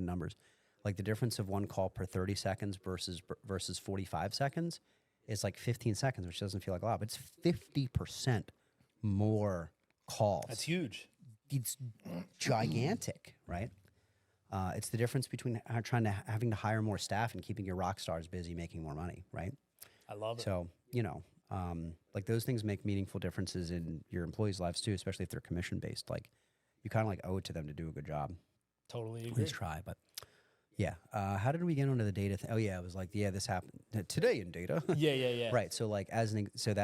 the numbers. Like the difference of one call per 30 seconds versus 45 seconds is like 15 seconds, which doesn't feel like a lot, but it's 50% more calls. That's huge. It's gigantic, right? It's the difference between having to hire more staff and keeping your rock stars busy making more money, right? I love it. So, like those things make meaningful differences in your employees' lives too, especially if they're commission based. Like you kind of like owe it to them to do a good job. Totally agree. At least try, but yeah. How did we get onto the data? Oh yeah, it was like, yeah, this happened today in data. Yeah. Right. So like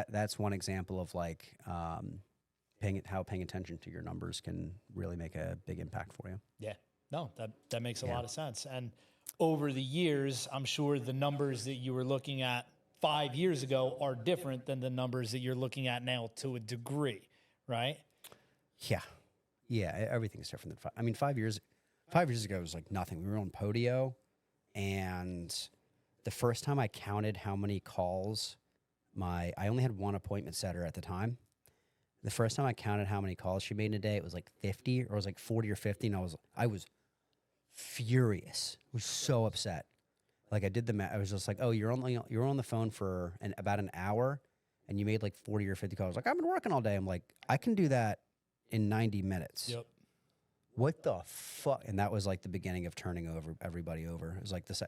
that's one example of like paying attention to your numbers can really make a big impact for you. Yeah. No, that makes a lot of sense. And over the years, I'm sure the numbers that you were looking at 5 years ago are different than the numbers that you're looking at now to a degree, right? Yeah. Yeah. Everything's different than 5 years. 5 years ago, it was like nothing. We were on Podio, and the first time I counted how many calls I only had one appointment setter at the time. The first time I counted how many calls she made in a day, it was like 50, or it was like 40 or 50, and I was furious. I was so upset. Like I did the math. I was just like, oh, you're on the phone for about an hour, and you made like 40 or 50 calls. Like I've been working all day. I'm like, I can do that in 90 minutes. Yep. What the fuck? And that was like the beginning of turning everybody over. It was like this.